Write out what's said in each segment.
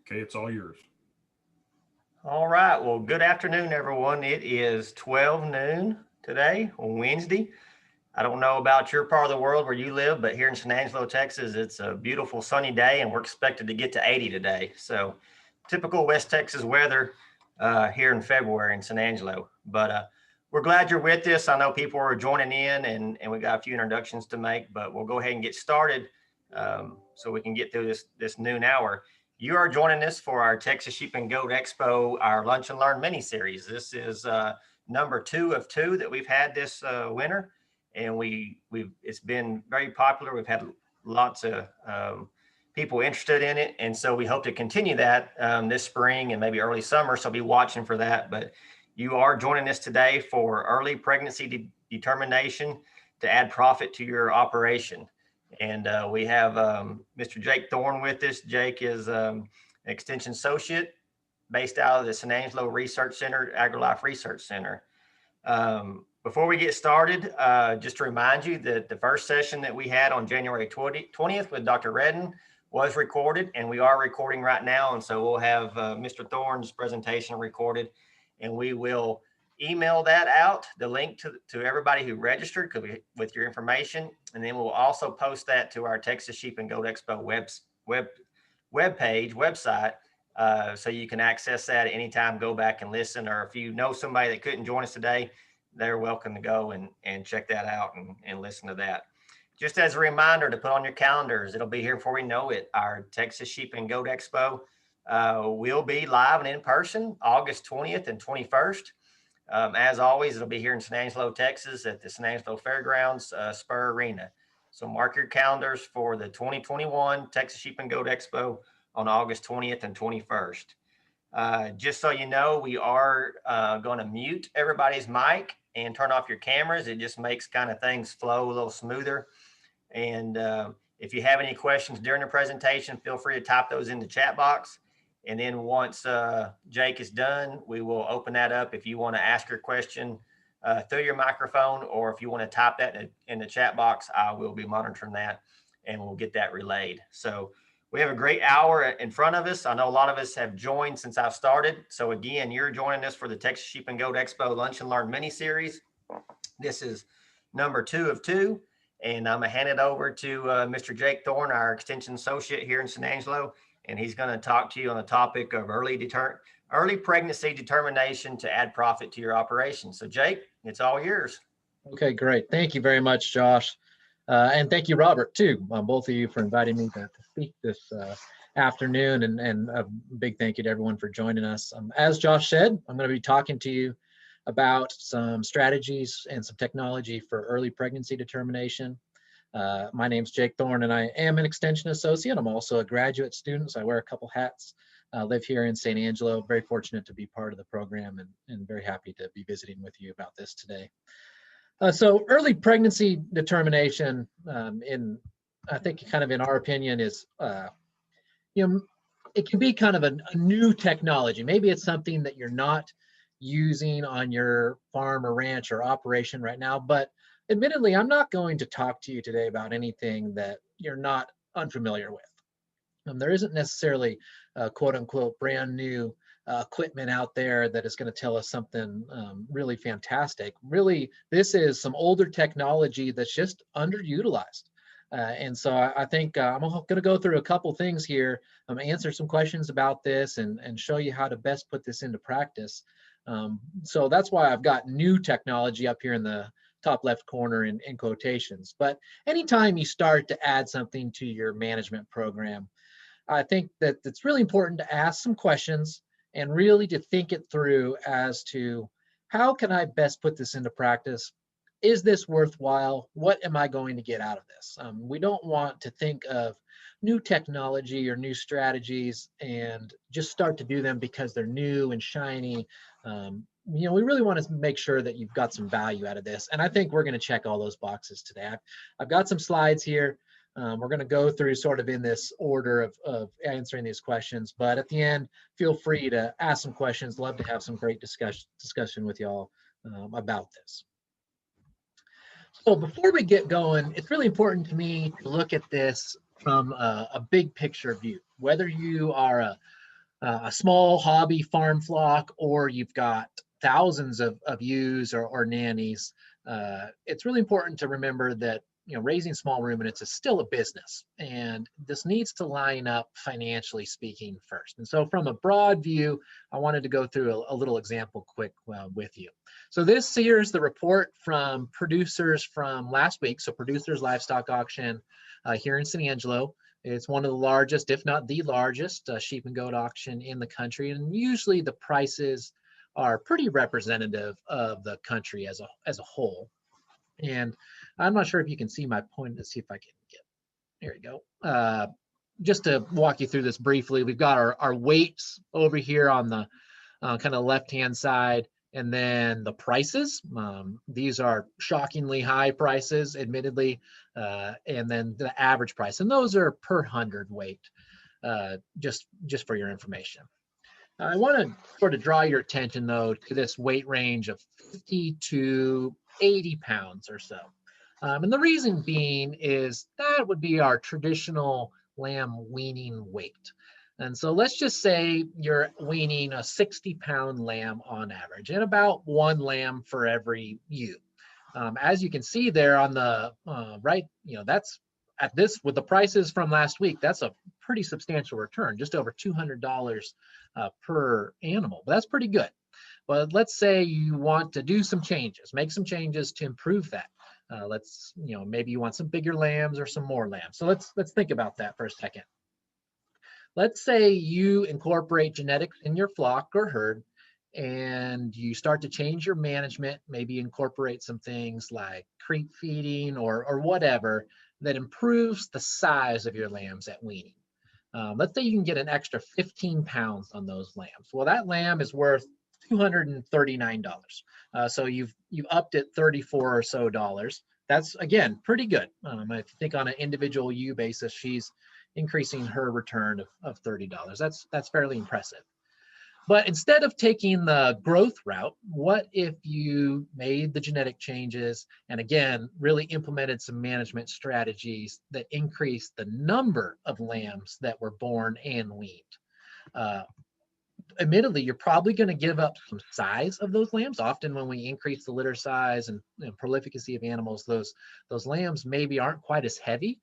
Okay, it's all yours. All right. Well, good afternoon, everyone. It is 12 noon today on Wednesday. I don't know about your part of the world where you live, but here in San Angelo, Texas, it's a beautiful sunny day, and we're expected to get to 80 today. So typical West Texas weather here in February in San Angelo. But we're glad you're with us. I know people are joining in, and we got a few introductions to make, but we'll go ahead and get started so we can get through this noon hour. You are joining us for our Texas Sheep and Goat Expo, our Lunch and Learn mini series. This is number 2 of 2 that we've had this winter, and it's been very popular. We've had lots of people interested in it, and so we hope to continue that this spring and maybe early summer. So be watching for that. But you are joining us today for early pregnancy determination to add profit to your operation. And we have Mr. Jake Thorne with us. Jake is an extension associate based out of the San Angelo Research Center, AgriLife Research Center. Before we get started, just to remind you that the first session that we had on January 20th with Dr. Redden was recorded, and we are recording right now. And so we'll have Mr. Thorne's presentation recorded, and we will email that out, the link to everybody who registered with your information. And then we'll also post that to our Texas Sheep and Goat Expo website. So you can access that anytime, go back and listen. Or if you know somebody that couldn't join us today, they're welcome to go and check that out and listen to that. Just as a reminder to put on your calendars, it'll be here before we know it. Our Texas Sheep and Goat Expo will be live and in person August 20th and 21st. As always, it'll be here in San Angelo, Texas at the San Angelo Fairgrounds Spur Arena. So mark your calendars for the 2021 Texas Sheep and Goat Expo on August 20th and 21st. Just so you know, we are going to mute everybody's mic and turn off your cameras. It just makes kind of things flow a little smoother. And if you have any questions during the presentation, feel free to type those in the chat box. And then once Jake is done, we will open that up if you want to ask your question through your microphone, or if you want to type that in the chat box, I will be monitoring that and we'll get that relayed. So we have a great hour in front of us. I know a lot of us have joined since I've started. So again, you're joining us for the Texas Sheep and Goat Expo Lunch and Learn mini series. This is number 2 of 2. And I'm going to hand it over to Mr. Jake Thorne, our extension associate here in San Angelo. And he's going to talk to you on the topic of early pregnancy determination to add profit to your operation. So Jake, it's all yours. Okay, great. Thank you very much, Josh. And thank you, Robert, too, both of you for inviting me to speak this afternoon. And a big thank you to everyone for joining us. As Josh said, I'm going to be talking to you about some strategies and some technology for early pregnancy determination. My name's Jake Thorne, and I am an extension associate. I'm also a graduate student, so I wear a couple hats. I live here in San Angelo. Very fortunate to be part of the program, and very happy to be visiting with you about this today. So early pregnancy determination, I think kind of in our opinion, is, it can be kind of a new technology. Maybe it's something that you're not using on your farm or ranch or operation right now, but admittedly, I'm not going to talk to you today about anything that you're not unfamiliar with. There isn't necessarily quote unquote brand new equipment out there that is going to tell us something really fantastic. Really, this is some older technology that's just underutilized. And so I think I'm going to go through a couple things here, answer some questions about this and show you how to best put this into practice. So that's why I've got new technology up here in the top left corner in quotations. But anytime you start to add something to your management program, I think that it's really important to ask some questions and really to think it through as to how can I best put this into practice? Is this worthwhile? What am I going to get out of this? We don't want to think of new technology or new strategies and just start to do them because they're new and shiny. We really want to make sure that you've got some value out of this. And I think we're going to check all those boxes today. I've got some slides here. We're going to go through sort of in this order of answering these questions. But at the end, feel free to ask some questions. Love to have some great discussion with y'all about this. So before we get going, it's really important to me to look at this from a big picture view. Whether you are a small hobby farm flock, or you've got thousands of ewes or nannies, it's really important to remember that raising small ruminants is still a business, and this needs to line up financially speaking first. And so from a broad view, I wanted to go through a little example quick with you. So this here is the report from producers from last week. So Producers Livestock Auction here in San Angelo. It's one of the largest, if not the largest, sheep and goat auction in the country. And usually the prices are pretty representative of the country as a whole. And I'm not sure if you can see my point. Let's see if I can get, here we go. Just to walk you through this briefly, we've got our weights over here on the kind of left-hand side, and then the prices. These are shockingly high prices, admittedly, and then the average price. And those are per hundredweight, just for your information. I want to sort of draw your attention, though, to this weight range of 50 to 80 pounds or so. And the reason being is that would be our traditional lamb weaning weight. And so let's just say you're weaning a 60-pound lamb on average, and about one lamb for every ewe. As you can see there on the right, that's at this, with the prices from last week, that's a pretty substantial return, just over $200 per animal. But that's pretty good. But let's say you want to do some changes, make some changes to improve that. Maybe you want some bigger lambs or some more lambs. So let's think about that for a second. Let's say you incorporate genetics in your flock or herd, and you start to change your management, maybe incorporate some things like creep feeding or whatever that improves the size of your lambs at weaning. Let's say you can get an extra 15 pounds on those lambs. Well, that lamb is worth $239. So you've upped it 34 or so dollars. That's, again, pretty good. If you think on an individual ewe basis, she's increasing her return of $30. That's fairly impressive. But instead of taking the growth route, what if you made the genetic changes and, again, really implemented some management strategies that increased the number of lambs that were born and weaned? Admittedly, you're probably going to give up some size of those lambs. Often when we increase the litter size and prolificacy of animals, those lambs maybe aren't quite as heavy.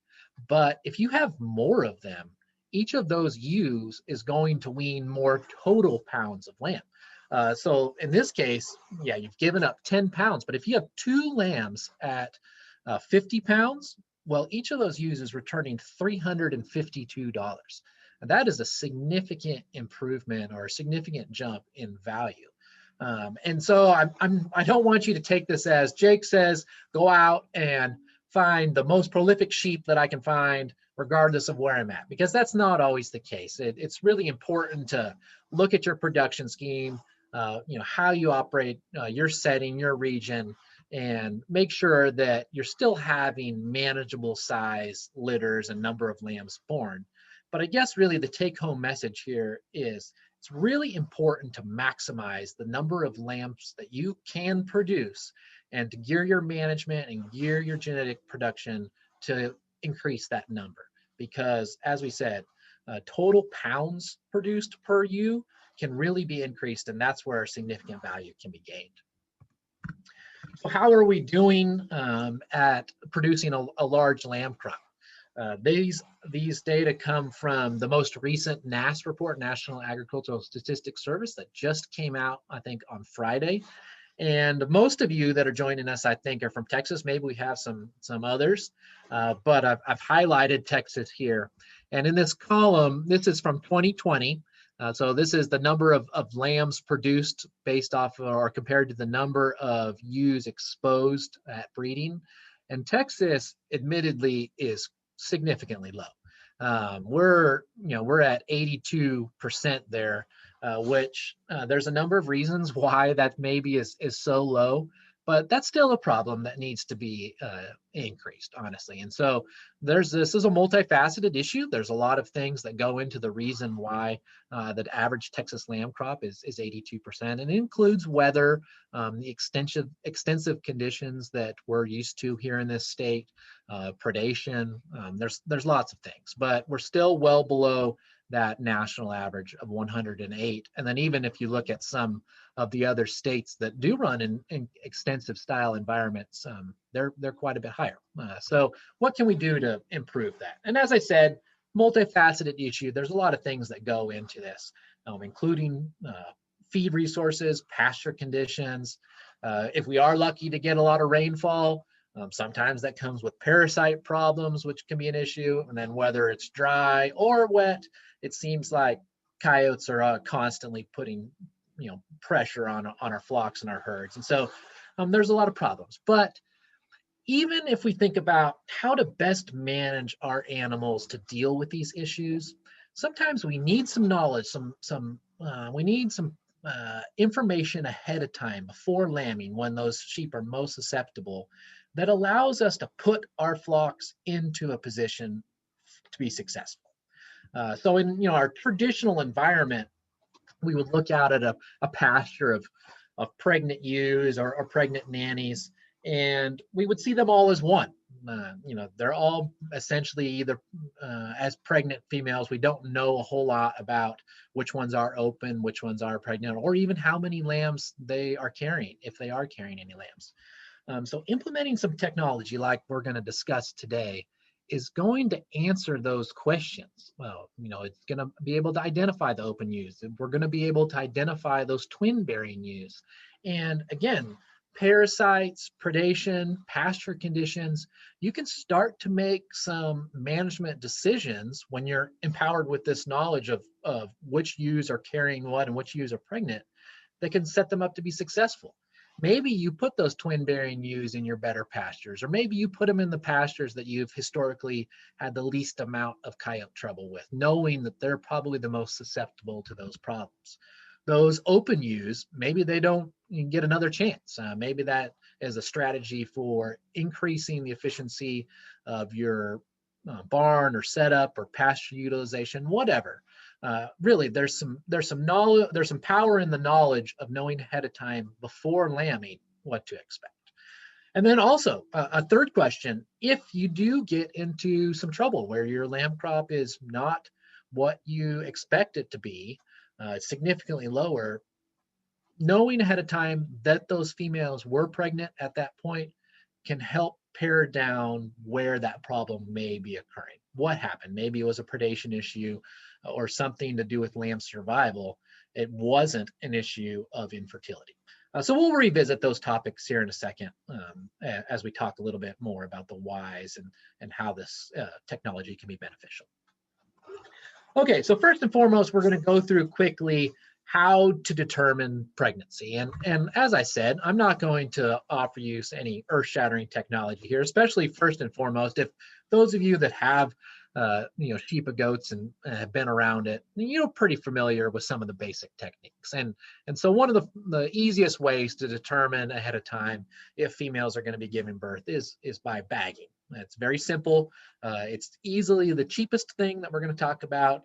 But if you have more of them, each of those ewes is going to wean more total pounds of lamb. So in this case, yeah, you've given up 10 pounds. But if you have two lambs at 50 pounds, well, each of those ewes is returning $352. And that is a significant improvement or a significant jump in value. And so I don't want you to take this as Jake says, go out and find the most prolific sheep that I can find, regardless of where I'm at, because that's not always the case. It's really important to look at your production scheme, how you operate your setting, your region, and make sure that you're still having manageable size litters and number of lambs born. But I guess really the take-home message here is it's really important to maximize the number of lambs that you can produce and to gear your management and gear your genetic production to increase that number. Because as we said, total pounds produced per ewe can really be increased, and that's where significant value can be gained. So how are we doing at producing a large lamb crop? These data come from the most recent NAS report, National Agricultural Statistics Service, that just came out, I think, on Friday. And most of you that are joining us, I think, are from Texas. Maybe we have some others, but I've highlighted Texas here. And in this column, this is from 2020. So this is the number of lambs produced based off or compared to the number of ewes exposed at breeding. And Texas, admittedly, is significantly low. We're at 82% there, which there's a number of reasons why that maybe is so low, but that's still a problem that needs to be increased, honestly. And so this is a multifaceted issue. There's a lot of things that go into the reason why the average Texas lamb crop is 82%, and it includes weather, the extensive conditions that we're used to here in this state, predation. There's lots of things, but we're still well below that national average of 108. And then even if you look at some of the other states that do run in extensive style environments, they're quite a bit higher. So what can we do to improve that? And as I said, multifaceted issue. There's a lot of things that go into this, including feed resources, pasture conditions. If we are lucky to get a lot of rainfall, sometimes that comes with parasite problems, which can be an issue. And then whether it's dry or wet, it seems like coyotes are constantly putting, pressure on our flocks and our herds. And so there's a lot of problems. But even if we think about how to best manage our animals to deal with these issues, sometimes we need some knowledge, we need some information ahead of time before lambing when those sheep are most susceptible that allows us to put our flocks into a position to be successful. So in our traditional environment, we would look out at a pasture of pregnant ewes or pregnant nannies, and we would see them all as one. They're all essentially either as pregnant females. We don't know a whole lot about which ones are open, which ones are pregnant, or even how many lambs they are carrying, if they are carrying any lambs. So implementing some technology like we're going to discuss today is going to answer those questions. Well, it's going to be able to identify the open ewes. We're going to be able to identify those twin bearing ewes. And again, parasites, predation, pasture conditions, you can start to make some management decisions when you're empowered with this knowledge of which ewes are carrying what and which ewes are pregnant that can set them up to be successful. Maybe you put those twin bearing ewes in your better pastures, or maybe you put them in the pastures that you've historically had the least amount of coyote trouble with, knowing that they're probably the most susceptible to those problems. Those open ewes, maybe they don't get another chance. Maybe that is a strategy for increasing the efficiency of your barn or setup or pasture utilization, whatever. Really, there's some knowledge, there's some power in the knowledge of knowing ahead of time before lambing what to expect. And then also a third question: if you do get into some trouble where your lamb crop is not what you expect it to be, significantly lower, knowing ahead of time that those females were pregnant at that point can help pare down where that problem may be occurring. What happened? Maybe it was a predation issue or something to do with lamb survival. It wasn't an issue of infertility. So we'll revisit those topics here in a second as we talk a little bit more about the whys and how this technology can be beneficial. Okay, so first and foremost, we're going to go through quickly how to determine pregnancy. And as I said, I'm not going to offer you any earth-shattering technology here, especially first and foremost, if those of you that have sheep or goats and have been around it, you're pretty familiar with some of the basic techniques. And so one of the easiest ways to determine ahead of time if females are going to be giving birth is by bagging. It's very simple. It's easily the cheapest thing that we're going to talk about.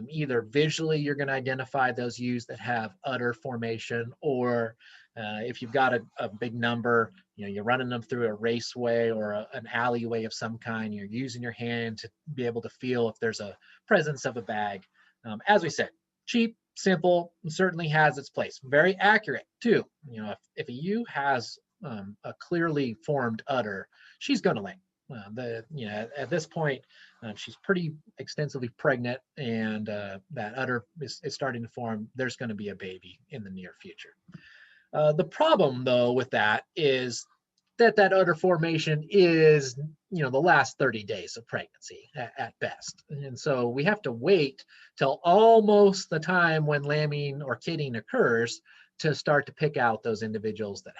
Either visually, you're going to identify those ewes that have udder formation, or if you've got a big number, you're running them through a raceway or an alleyway of some kind. You're using your hand to be able to feel if there's a presence of a bag. As we said, cheap, simple, and certainly has its place. Very accurate too. If a ewe has a clearly formed udder, she's going to lay. At this point, she's pretty extensively pregnant, and that udder is starting to form. There's going to be a baby in the near future. The problem, though, with that is that udder formation is, the last 30 days of pregnancy at best. And so we have to wait till almost the time when lambing or kidding occurs to start to pick out those individuals that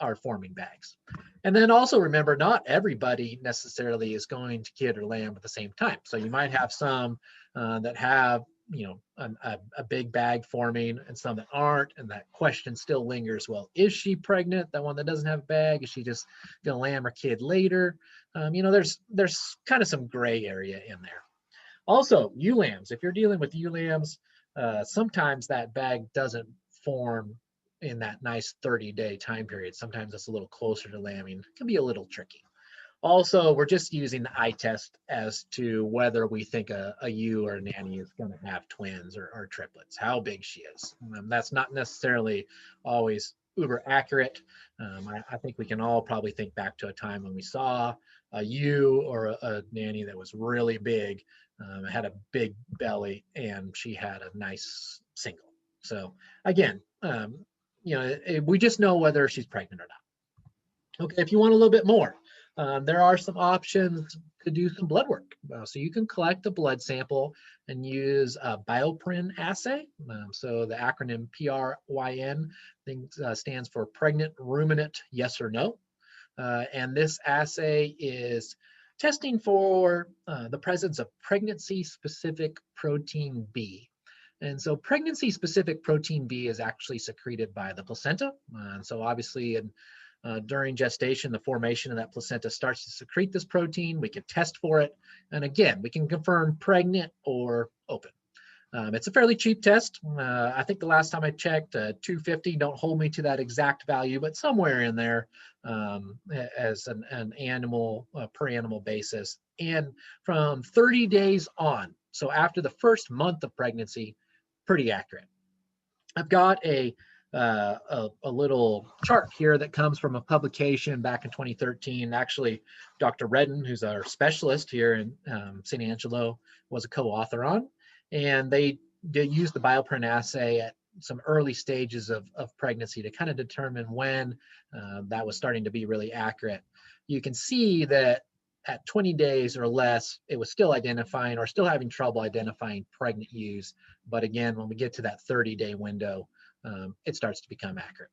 are forming bags. And then also remember, not everybody necessarily is going to kid or lamb at the same time. So you might have some that have a big bag forming and some that aren't, and that question still lingers. Well, is she pregnant? That one that doesn't have a bag, is she just gonna lamb or kid later? There's kind of some gray area in there. Also, ewe lambs, if you're dealing with ewe lambs, sometimes that bag doesn't form in that nice 30-day time period. Sometimes it's a little closer to lambing. It can be a little tricky. Also, we're just using the eye test as to whether we think a ewe or a nanny is going to have twins or triplets, how big she is. That's not necessarily always uber accurate. I think we can all probably think back to a time when we saw a ewe or a nanny that was really big, had a big belly, and she had a nice single. So again, we just know whether she's pregnant or not. Okay, if you want a little bit more, there are some options to do some blood work. So you can collect a blood sample and use a Bioprint assay. So the acronym PRYN stands for pregnant ruminant yes or no. And this assay is testing for the presence of pregnancy-specific protein B. And so pregnancy-specific protein B is actually secreted by the placenta. And so obviously during gestation, the formation of that placenta starts to secrete this protein. We can test for it. And again, we can confirm pregnant or open. It's a fairly cheap test. I think the last time I checked, $250. Don't hold me to that exact value, but somewhere in there as an animal per animal basis. And from 30 days on, so after the first month of pregnancy, pretty accurate. I've got a little chart here that comes from a publication back in 2013. Actually, Dr. Redden, who's our specialist here in San Angelo, was a co-author on. And they use the Bioprint assay at some early stages of pregnancy to kind of determine when that was starting to be really accurate. You can see that at 20 days or less, it was still identifying or still having trouble identifying pregnant ewes. But again, when we get to that 30-day window, it starts to become accurate.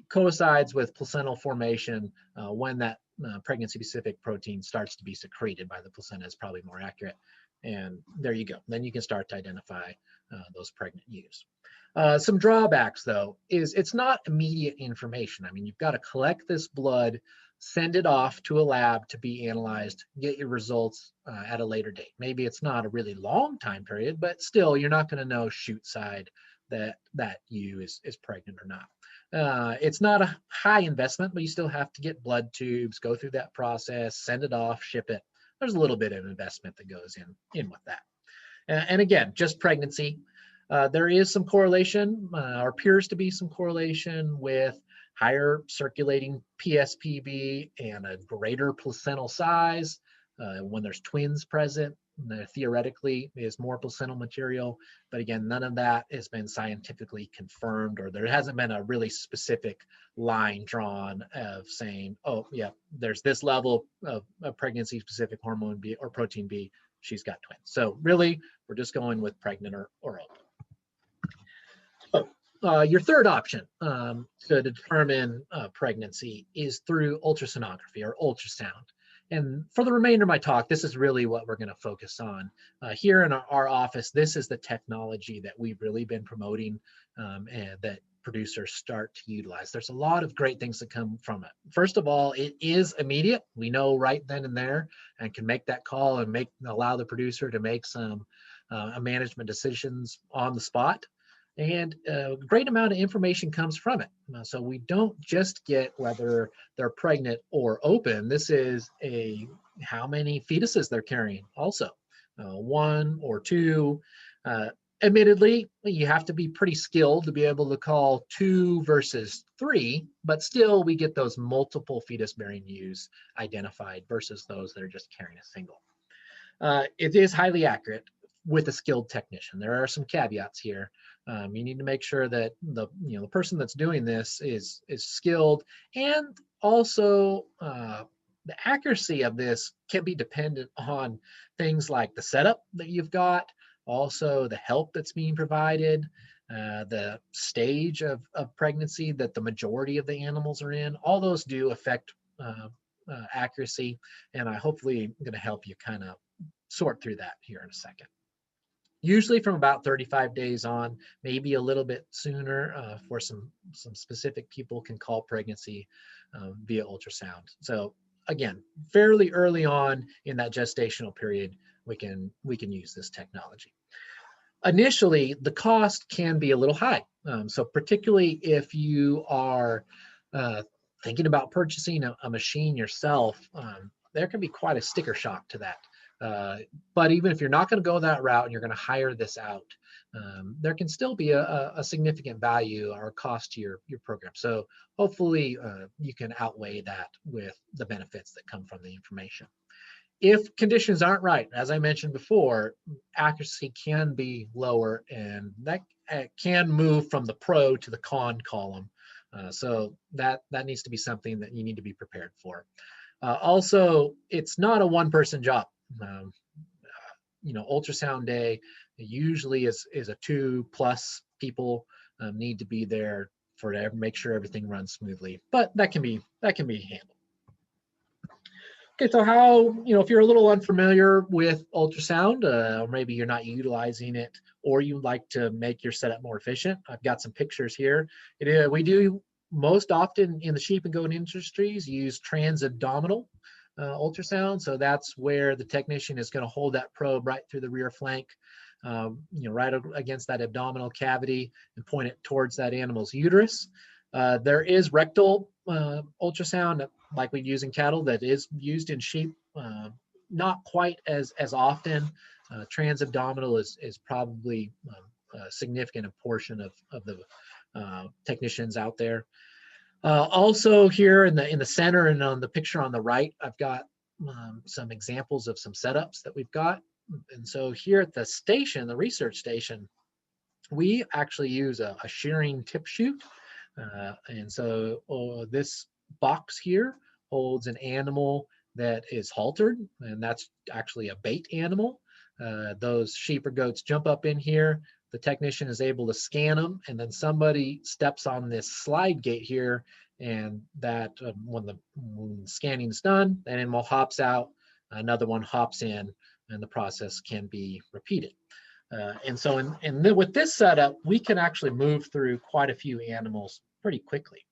Coincides with placental formation when that pregnancy-specific protein starts to be secreted by the placenta is probably more accurate. And there you go. Then you can start to identify those pregnant ewes. Some drawbacks, though, is it's not immediate information. I mean, you've got to collect this blood, send it off to a lab to be analyzed, get your results at a later date. Maybe it's not a really long time period, but still, you're not going to know chute side that ewe is pregnant or not. It's not a high investment, but you still have to get blood tubes, go through that process, send it off, ship it. There's a little bit of investment that goes in with that. And again, just pregnancy. There is some correlation, or appears to be some correlation with higher circulating PSPB and a greater placental size. When there's twins present, there theoretically is more placental material. But again, none of that has been scientifically confirmed, or there hasn't been a really specific line drawn of saying, oh, yeah, there's this level of pregnancy-specific hormone B or protein B, she's got twins. So really, we're just going with pregnant or open. So, your third option to determine pregnancy is through ultrasonography or ultrasound. And for the remainder of my talk, this is really what we're going to focus on. Here in our office, this is the technology that we've really been promoting and that producers start to utilize. There's a lot of great things that come from it. First of all, it is immediate. We know right then and there and can make that call and allow the producer to make some management decisions on the spot. And a great amount of information comes from it. So we don't just get whether they're pregnant or open. This is how many fetuses they're carrying also, 1 or 2. Admittedly, you have to be pretty skilled to be able to call 2 versus 3, but still we get those multiple fetus-bearing ewes identified versus those that are just carrying a single. It is highly accurate with a skilled technician. There are some caveats here. You need to make sure that the person that's doing this is skilled, and also the accuracy of this can be dependent on things like the setup that you've got, also the help that's being provided, the stage of pregnancy that the majority of the animals are in. All those do affect accuracy, and I hopefully am going to help you kind of sort through that here in a second. Usually from about 35 days on, maybe a little bit sooner for some specific people can call pregnancy via ultrasound. So again, fairly early on in that gestational period, we can use this technology. Initially, the cost can be a little high. So particularly if you are thinking about purchasing a machine yourself, there can be quite a sticker shock to that. But even if you're not going to go that route and you're going to hire this out, there can still be a significant value or cost to your program. So hopefully you can outweigh that with the benefits that come from the information. If conditions aren't right, as I mentioned before, accuracy can be lower, and that can move from the pro to the con column. So that needs to be something that you need to be prepared for. Also, it's not a one-person job. Ultrasound day usually is a 2+ people need to be there for to make sure everything runs smoothly. But that can be handled. Okay, so how, if you're a little unfamiliar with ultrasound, or maybe you're not utilizing it, or you'd like to make your setup more efficient, I've got some pictures here. We do most often in the sheep and goat industries use transabdominal ultrasound. So that's where the technician is going to hold that probe right through the rear flank, right against that abdominal cavity, and point it towards that animal's uterus. There is rectal ultrasound, like we use in cattle, that is used in sheep, not quite as often. Transabdominal is probably a significant portion of the technicians out there. Also here in the center and on the picture on the right, I've got some examples of some setups that we've got. And so here at the station, the research station, we actually use a shearing tip chute. And so this box here holds an animal that is haltered, and that's actually a bait animal. Those sheep or goats jump up in here. The technician is able to scan them, and then somebody steps on this slide gate here, and that when the scanning is done, that animal hops out, another one hops in, and the process can be repeated. And so with this setup, we can actually move through quite a few animals pretty quickly.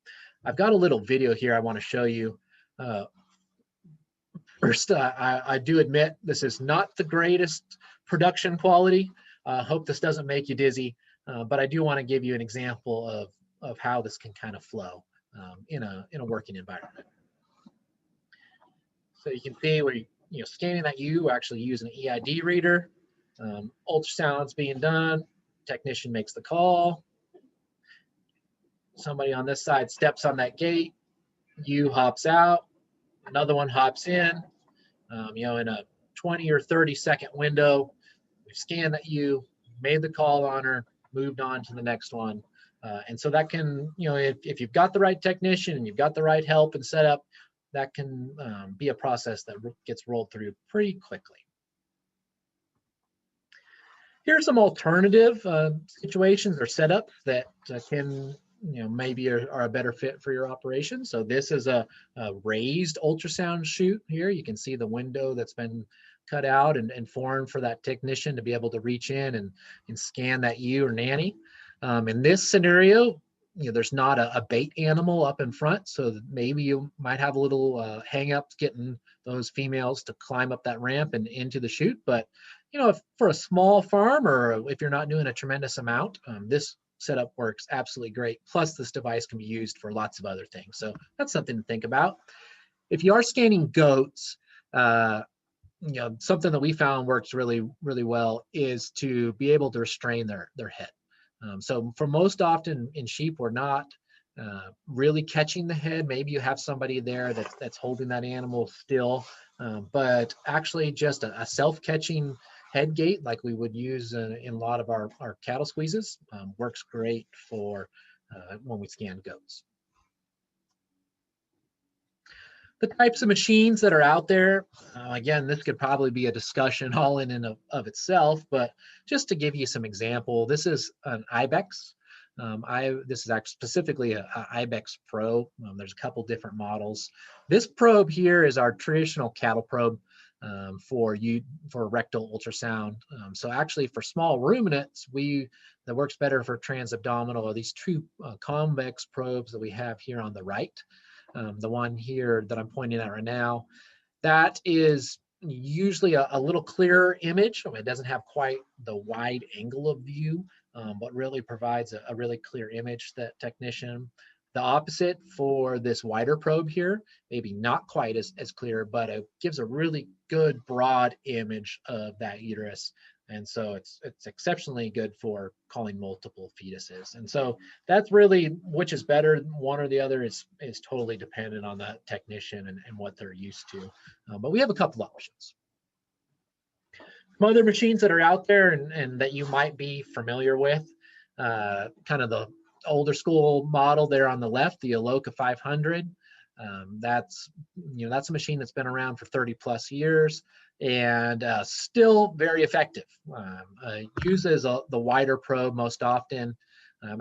I've got a little video here I want to show you. First, I do admit this is not the greatest production quality. I hope this doesn't make you dizzy, but I do want to give you an example of how this can kind of flow in a working environment. So you can see we're scanning that we're actually using an EID reader. Ultrasound's being done. Technician makes the call. Somebody on this side steps on that gate. U hops out. Another one hops in. In a 20 or 30-second window, we've scanned that U, made the call on her, moved on to the next one. And so that can, if you've got the right technician and you've got the right help and setup, that can be a process that gets rolled through pretty quickly. Here are some alternative situations or setups that can, maybe are a better fit for your operation. So this is a raised ultrasound chute here. You can see the window that's been cut out and formed for that technician to be able to reach in and scan that ewe or nanny. In this scenario, there's not a bait animal up in front, so maybe you might have a little hang-ups getting those females to climb up that ramp and into the chute. But if for a small farm, or if you're not doing a tremendous amount, this setup works absolutely great. Plus, this device can be used for lots of other things. So that's something to think about. If you are scanning goats, something that we found works really, really well is to be able to restrain their head. So for most often in sheep, we're not really catching the head. Maybe you have somebody there that's holding that animal still, but actually just a self-catching head gate like we would use in a lot of our cattle squeezes works great for when we scan goats. The types of machines that are out there, again, this could probably be a discussion all in and of itself, but just to give you some example, this is an IBEX. This is actually specifically an IBEX Pro. There's a couple different models. This probe here is our traditional cattle probe for rectal ultrasound. So actually for small ruminants, that works better for transabdominal are these two convex probes that we have here on the right. The one here that I'm pointing at right now, that is usually a little clearer image. It doesn't have quite the wide angle of view, but really provides a really clear image to that technician. The opposite for this wider probe here, maybe not quite as clear, but it gives a really good broad image of that uterus. And so it's exceptionally good for calling multiple fetuses. And so that's really which is better, one or the other is totally dependent on the technician and what they're used to. But we have a couple options. Some other machines that are out there and that you might be familiar with, kind of the older school model there on the left, the Aloka 500. That's a machine that's been around for 30 plus years and still very effective. Uses the wider probe most often.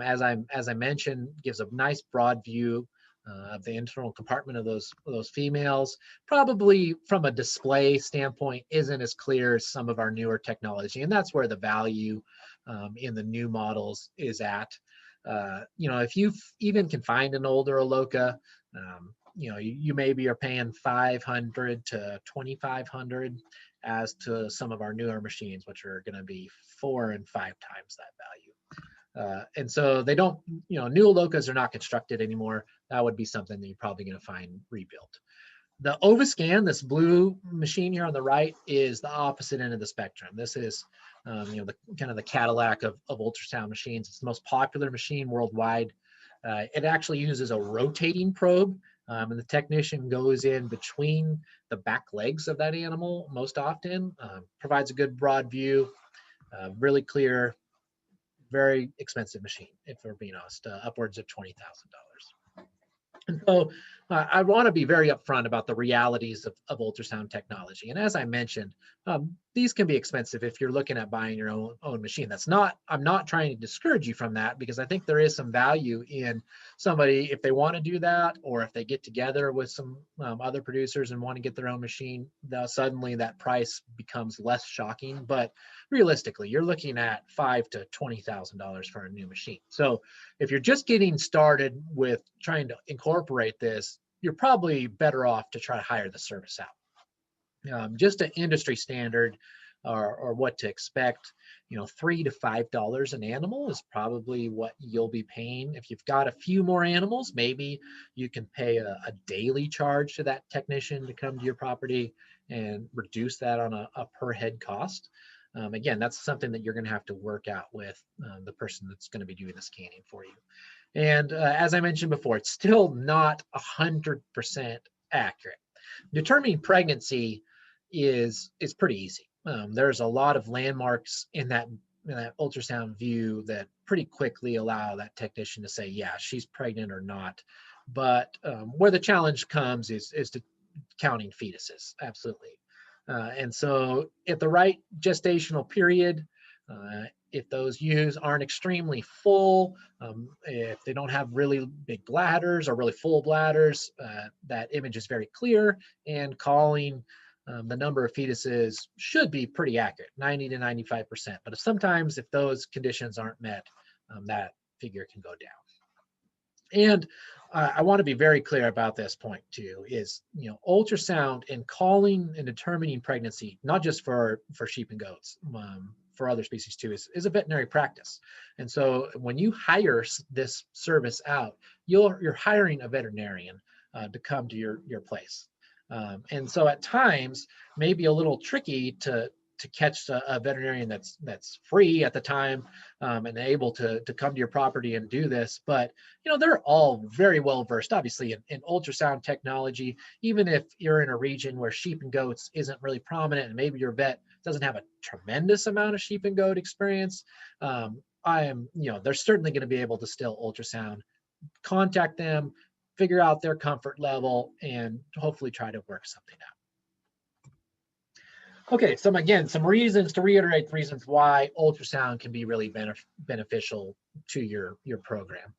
As I mentioned, gives a nice broad view of the internal compartment of those females. Probably from a display standpoint isn't as clear as some of our newer technology, and that's where the value in the new models is at. If you even can find an older Aloka, you maybe are paying $500 to $2,500 as to some of our newer machines, which are going to be 4 and 5 times that value. And so they don't, new Alokas are not constructed anymore. That would be something that you're probably going to find rebuilt. The Ovascan, this blue machine here on the right, is the opposite end of the spectrum. This is, the kind of the Cadillac of ultrasound machines. It's the most popular machine worldwide. It actually uses a rotating probe, and the technician goes in between the back legs of that animal most often. Provides a good broad view, really clear, very expensive machine, if we're being honest, upwards of $20,000. And so I want to be very upfront about the realities of ultrasound technology. And as I mentioned, these can be expensive if you're looking at buying your own machine. I'm not trying to discourage you from that, because I think there is some value in somebody, if they want to do that, or if they get together with some other producers and want to get their own machine, suddenly that price becomes less shocking. But realistically, you're looking at $5,000 to $20,000 for a new machine. So if you're just getting started with trying to incorporate this, you're probably better off to try to hire the service out. Just an industry standard or what to expect, $3 to $5 an animal is probably what you'll be paying. If you've got a few more animals, maybe you can pay a daily charge to that technician to come to your property and reduce that on a per head cost. Again, that's something that you're going to have to work out with the person that's going to be doing the scanning for you. And as I mentioned before, it's still not 100% accurate. Determining pregnancy is pretty easy. There's a lot of landmarks in that ultrasound view that pretty quickly allow that technician to say, yeah, she's pregnant or not. But where the challenge comes is to counting fetuses, absolutely. And so at the right gestational period, if those ewes aren't extremely full, if they don't have really big bladders or really full bladders, that image is very clear, and calling the number of fetuses should be pretty accurate, 90 to 95%. But sometimes if those conditions aren't met, that figure can go down. And I want to be very clear about this point too, is, ultrasound and calling and determining pregnancy, not just for sheep and goats, for other species too, is a veterinary practice. And so when you hire this service out, you're hiring a veterinarian to come to your place. And so at times, maybe a little tricky to catch a veterinarian that's free at the time and able to come to your property and do this. But they're all very well versed, obviously, in ultrasound technology. Even if you're in a region where sheep and goats isn't really prominent, and maybe your vet doesn't have a tremendous amount of sheep and goat experience, they're certainly going to be able to still ultrasound. Contact them, figure out their comfort level, and hopefully try to work something out. Okay, some reasons to reiterate the reasons why ultrasound can be really beneficial to your program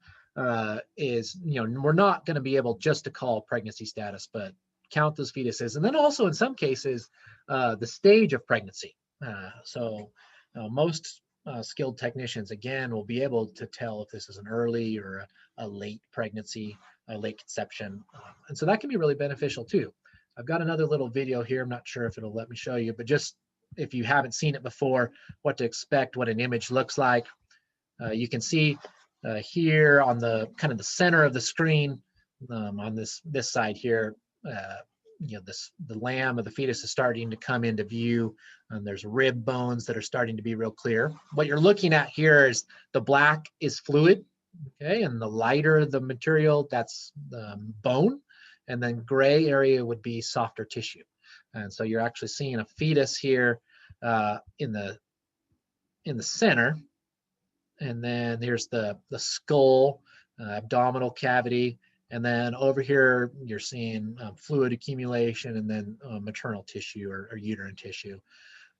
is, we're not going to be able just to call pregnancy status, but count those fetuses, and then also in some cases the stage of pregnancy. So most skilled technicians, again, will be able to tell if this is an early or a late pregnancy, a late conception, and so that can be really beneficial too. I've got another little video here. I'm not sure if it'll let me show you, but just if you haven't seen it before, what to expect, what an image looks like. You can see here on the kind of the center of the screen, on this side here, the lamb of the fetus is starting to come into view. There's rib bones that are starting to be real clear. What you're looking at here is the black is fluid, okay, and the lighter the material, that's bone, and then gray area would be softer tissue. And so you're actually seeing a fetus here in the center, and then here's the skull, abdominal cavity, and then over here you're seeing fluid accumulation, and then maternal tissue or uterine tissue.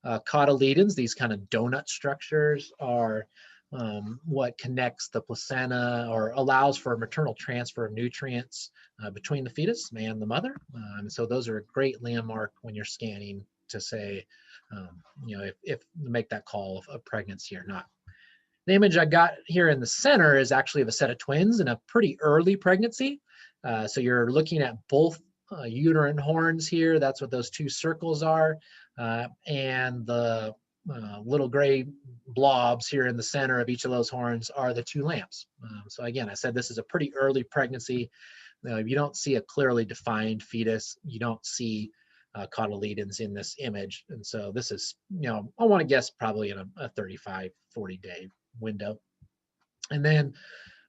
Cotyledons, these kind of donut structures, are what connects the placenta or allows for a maternal transfer of nutrients between the fetus and the mother. So those are a great landmark when you're scanning to say, if make that call of pregnancy or not. The image I got here in the center is actually of a set of twins in a pretty early pregnancy. So you're looking at both uterine horns here. That's what those two circles are. And the little gray blobs here in the center of each of those horns are the two lambs. So again, I said this is a pretty early pregnancy. You don't see a clearly defined fetus. You don't see cotyledons in this image. And so this is, I want to guess probably in a 35, 40 day window. And then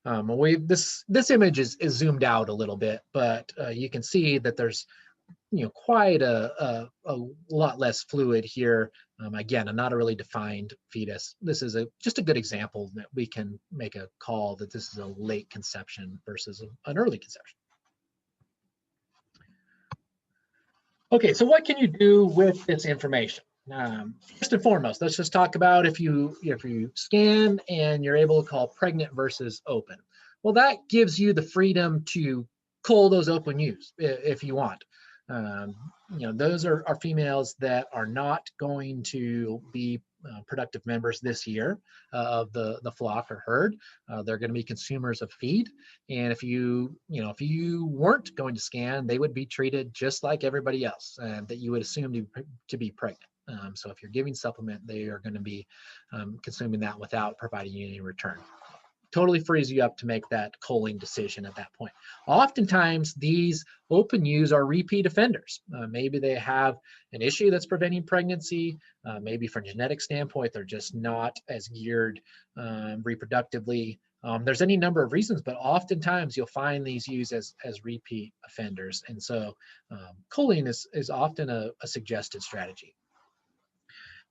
this image is zoomed out a little bit, but you can see that there's quite a lot less fluid here. Again, not a really defined fetus. This is just a good example that we can make a call that this is a late conception versus an early conception. Okay, so what can you do with this information? First and foremost, let's just talk about if you scan and you're able to call pregnant versus open. Well, that gives you the freedom to cull those open ewes if you want. Those are females that are not going to be productive members this year of the flock or herd. They're going to be consumers of feed, and if you weren't going to scan, they would be treated just like everybody else that you would assume to be pregnant. So if you're giving supplement, they are going to be consuming that without providing you any return. Totally frees you up to make that culling decision at that point. Oftentimes, these open ewes are repeat offenders. Maybe they have an issue that's preventing pregnancy. Maybe from a genetic standpoint, they're just not as geared reproductively. There's any number of reasons, but oftentimes you'll find these ewes as repeat offenders. And so culling is often a suggested strategy.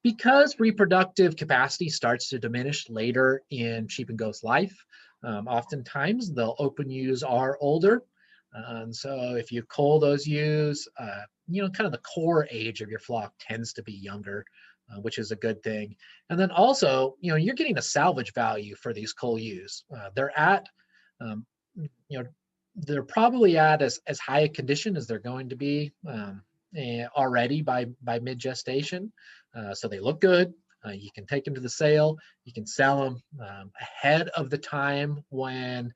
Because reproductive capacity starts to diminish later in sheep and goats life, oftentimes the open ewes are older. And so if you cull those ewes, kind of the core age of your flock tends to be younger, which is a good thing. And then also, you're getting a salvage value for these cull ewes. They're at, they're probably at as high a condition as they're going to be already by mid-gestation. So they look good. You can take them to the sale. You can sell them ahead of the time when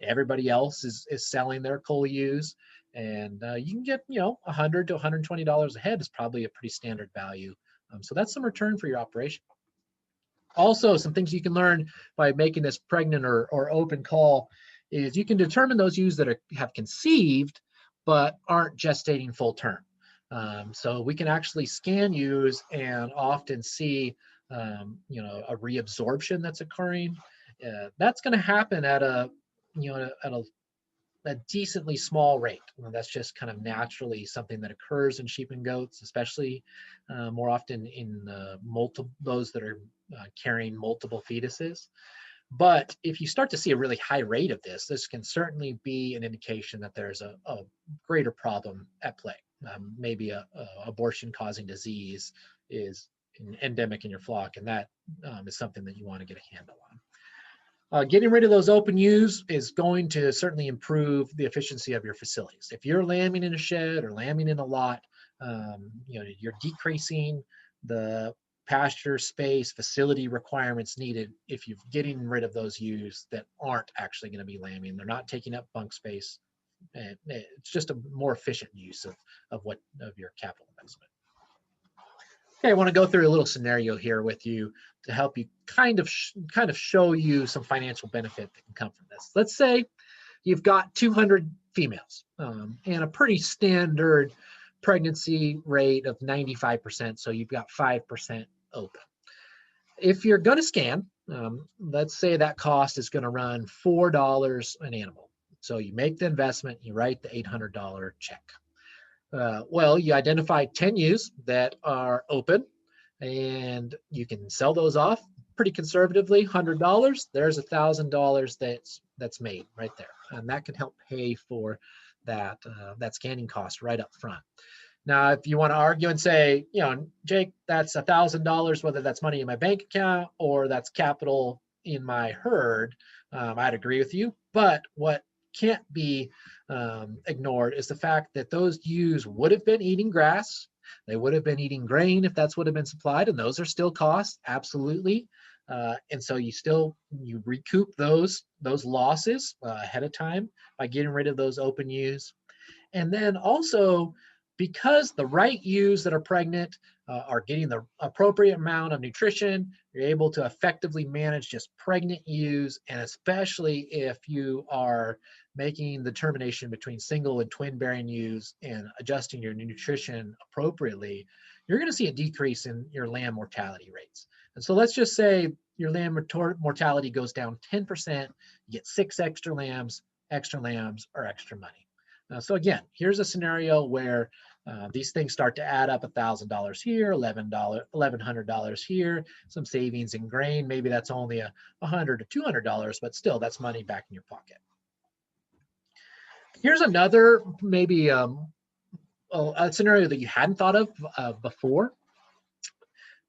everybody else is selling their cull ewes, and you can get $100 to $120 a head is probably a pretty standard value. So that's some return for your operation. Also, some things you can learn by making this pregnant or open call is you can determine those ewes that have conceived but aren't gestating full term. So we can actually scan ewes and often see, a reabsorption that's occurring. That's going to happen at a decently small rate. That's just kind of naturally something that occurs in sheep and goats, especially more often in those that are carrying multiple fetuses. But if you start to see a really high rate of this can certainly be an indication that there's a greater problem at play. Maybe a abortion-causing disease is endemic in your flock, and that is something that you want to get a handle on. Getting rid of those open ewes is going to certainly improve the efficiency of your facilities. If you're lambing in a shed or lambing in a lot, you're decreasing the pasture space, facility requirements needed if you're getting rid of those ewes that aren't actually going to be lambing. They're not taking up bunk space. And it's just a more efficient use of your capital investment. Okay, I want to go through a little scenario here with you to help you kind of show you some financial benefit that can come from this. Let's say you've got 200 females and a pretty standard pregnancy rate of 95%, so you've got 5% open. If you're going to scan, let's say that cost is going to run $4 an animal. So you make the investment, you write the $800 check. Well, you identify 10 ewes that are open, and you can sell those off pretty conservatively, $100. There's $1,000 that's made right there, and that can help pay for that scanning cost right up front. Now, if you want to argue and say, Jake, that's $1,000, whether that's money in my bank account or that's capital in my herd, I'd agree with you. But what can't be ignored is the fact that those ewes would have been eating grass. They would have been eating grain if that's what had been supplied, and those are still costs, absolutely. And so you recoup those losses ahead of time by getting rid of those open ewes. And then also, because the right ewes that are pregnant are getting the appropriate amount of nutrition, you're able to effectively manage just pregnant ewes. And especially if you are making the determination between single and twin bearing ewes and adjusting your nutrition appropriately, you're going to see a decrease in your lamb mortality rates. And so let's just say your lamb mortality goes down 10%, you get 6 extra lambs, or extra money. So again, here's a scenario where these things start to add up: $1,000 here, $1,100 here, some savings in grain. Maybe that's only $100 to $200, but still, that's money back in your pocket. Here's another maybe a scenario that you hadn't thought of before.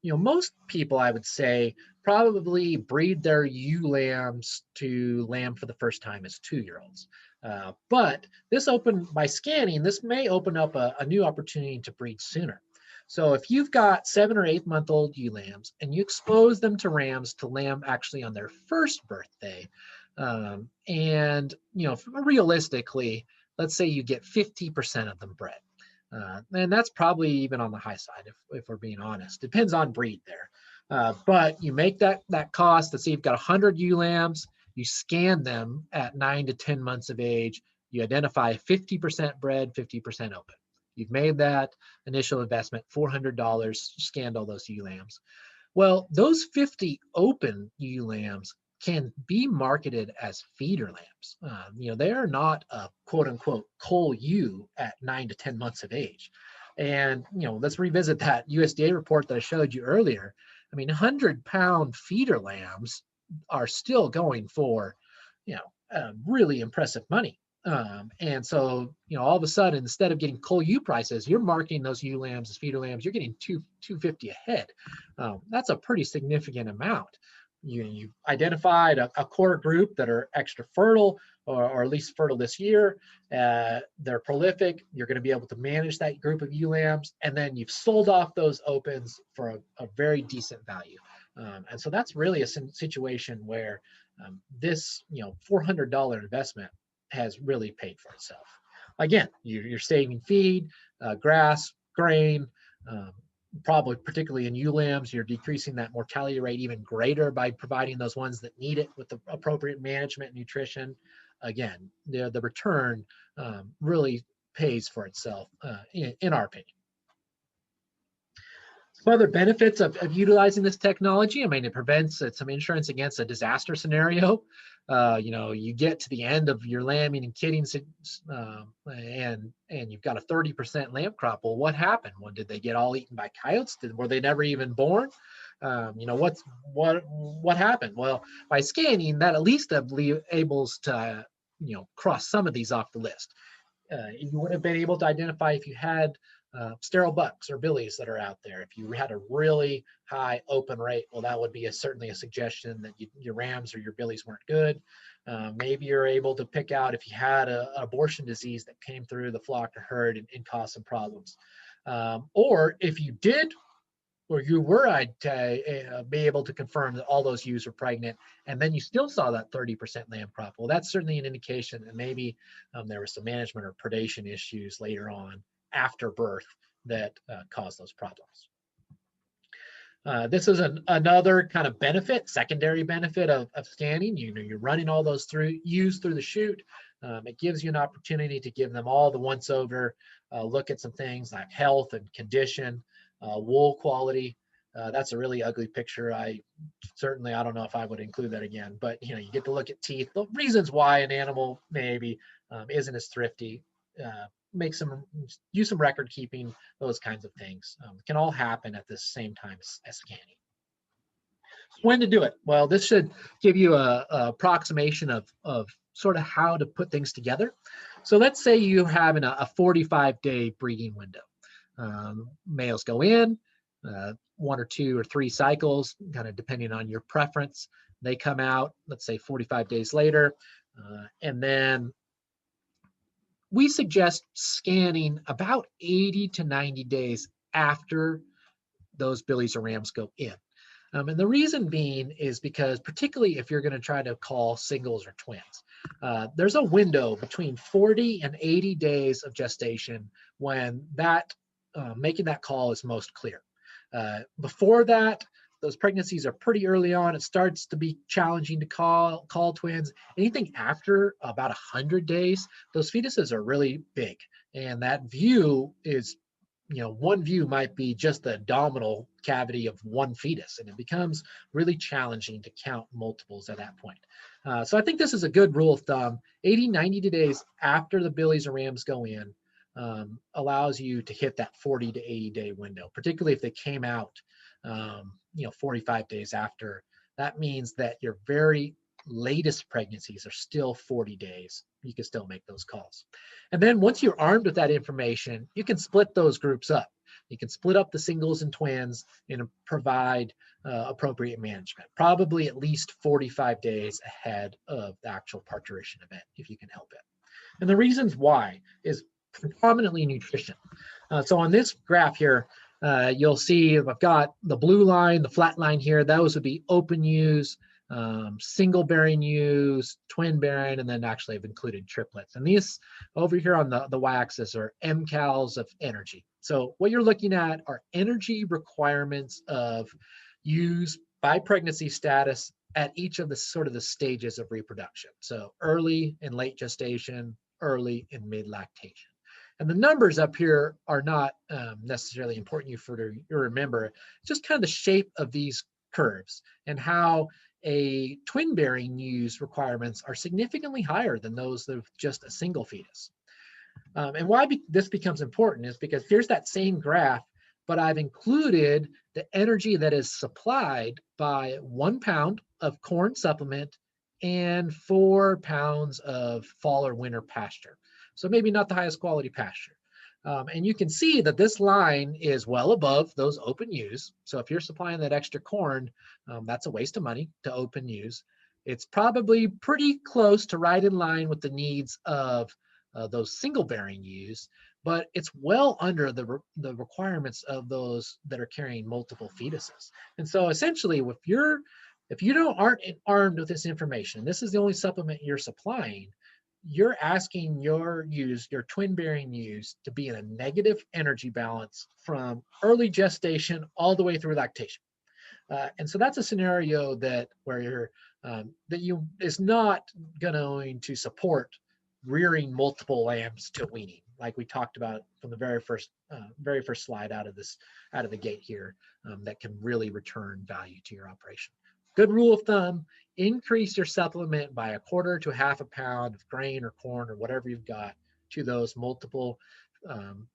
Most people, I would say, probably breed their ewe lambs to lamb for the first time as 2-year-olds. But by scanning, this may open up a new opportunity to breed sooner. So if you've got 7 or 8-month-old ewe lambs and you expose them to rams to lamb actually on their first birthday, and realistically, let's say you get 50% of them bred. And that's probably even on the high side, if we're being honest. Depends on breed there. But you make that cost. Let's say you've got 100 ewe lambs. You scan them at 9 to 10 months of age. You identify 50% bred, 50% open. You've made that initial investment, $400, scanned all those ewe lambs. Well, those 50 open ewe lambs can be marketed as feeder lambs. They are not a quote unquote cull ewe at 9 to 10 months of age. And, let's revisit that USDA report that I showed you earlier. 100-pound feeder lambs are still going for, really impressive money. And so, all of a sudden, instead of getting cull ewe prices, you're marketing those ewe lambs as feeder lambs. You're getting $250 a head. That's a pretty significant amount. You've identified a core group that are extra fertile, or at least fertile this year. They're prolific. You're going to be able to manage that group of ewe lambs, and then you've sold off those opens for a very decent value. And so that's really a situation where this $400 investment has really paid for itself. Again, you're saving feed, grass, grain. Probably particularly in ewe lambs, you're decreasing that mortality rate even greater by providing those ones that need it with the appropriate management and nutrition. Again, the return really pays for itself in our opinion. Some other benefits of utilizing this technology: it prevents some insurance against a disaster scenario. You get to the end of your lambing and kidding, and you've got a 30% lamb crop. Well, what happened? Well, did they get all eaten by coyotes? Were they never even born? What happened? Well, by scanning, that at least able to cross some of these off the list. You would have been able to identify if you had sterile bucks or billies that are out there. If you had a really high open rate, well, that would be certainly a suggestion that your rams or your billies weren't good. Maybe you're able to pick out if you had an abortion disease that came through the flock or herd and caused some problems. Or if you did, or you were, I'd be able to confirm that all those ewes were pregnant, and then you still saw that 30% lamb crop. Well, that's certainly an indication that maybe there was some management or predation issues later on after birth that caused those problems. This is another kind of benefit, secondary benefit of scanning. You're running all those through the chute. It gives you an opportunity to give them all the once over, look at some things like health and condition, wool quality. That's a really ugly picture. I don't know if I would include that again, but you get to look at teeth, the reasons why an animal maybe isn't as thrifty, make some use some record keeping, those kinds of things can all happen at the same time as scanning. When to do it? Well, this should give you a approximation of sort of how to put things together. So let's say you have a 45-day breeding window. Males go in, 1 or 2 or 3 cycles, kind of depending on your preference. They come out, let's say 45 days later, and then we suggest scanning about 80 to 90 days after those billies or rams go in. And the reason being is because, particularly if you're going to try to call singles or twins, there's a window between 40 and 80 days of gestation when that making that call is most clear. Before that, those pregnancies are pretty early on. It starts to be challenging to call twins. Anything after about 100 days, those fetuses are really big, and that view is, one view might be just the abdominal cavity of one fetus, and it becomes really challenging to count multiples at that point. So I think this is a good rule of thumb. 80, 90 days after the billies or rams go in allows you to hit that 40 to 80 day window, particularly if they came out 45 days after. That means that your very latest pregnancies are still 40 days. You can still make those calls. And then once you're armed with that information, you can split those groups up. You can split up the singles and twins and provide appropriate management, probably at least 45 days ahead of the actual parturition event, if you can help it. And the reasons why is predominantly nutrition. So on this graph here, you'll see I've got the blue line, the flat line here. Those would be open ewes, single bearing ewes, twin bearing, and then actually I've included triplets. And these over here on the y-axis are mcals of energy. So what you're looking at are energy requirements of ewes by pregnancy status at each of the sort of the stages of reproduction. So early and late gestation, early and mid lactation. And the numbers up here are not necessarily important for you to remember. It's just kind of the shape of these curves and how a twin bearing ewes requirements are significantly higher than those of just a single fetus. And why this becomes important is because here's that same graph, but I've included the energy that is supplied by 1 pound of corn supplement and 4 pounds of fall or winter pasture. So maybe not the highest quality pasture. And you can see that this line is well above those open ewes. So if you're supplying that extra corn, that's a waste of money to open ewes. It's probably pretty close to right in line with the needs of those single bearing ewes, but it's well under the requirements of those that are carrying multiple fetuses. And so essentially, if you aren't armed with this information, this is the only supplement you're supplying, you're asking your ewes, your twin bearing ewes, to be in a negative energy balance from early gestation all the way through lactation. And so that's a scenario that is not going to support rearing multiple lambs to weaning, like we talked about from the very first slide out of the gate here, that can really return value to your operation. Good rule of thumb: increase your supplement by 1/4 to 1/2 pound of grain or corn or whatever you've got to those multiple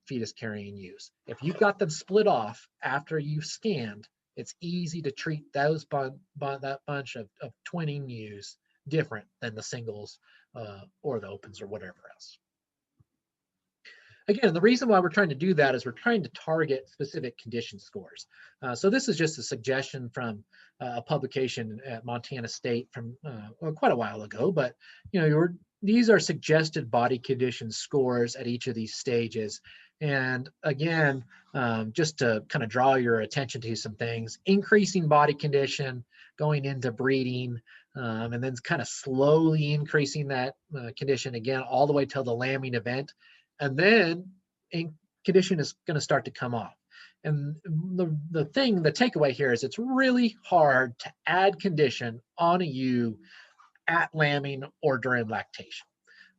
fetus carrying ewes. If you've got them split off after you've scanned, it's easy to treat that bunch of twinning ewes different than the singles or the opens or whatever else. Again, the reason why we're trying to do that is we're trying to target specific condition scores. So this is just a suggestion from a publication at Montana State from quite a while ago, but these are suggested body condition scores at each of these stages. And again, just to kind of draw your attention to some things: increasing body condition going into breeding, and then kind of slowly increasing that condition again all the way till the lambing event. And then condition is going to start to come off. And the takeaway here is it's really hard to add condition on a ewe at lambing or during lactation.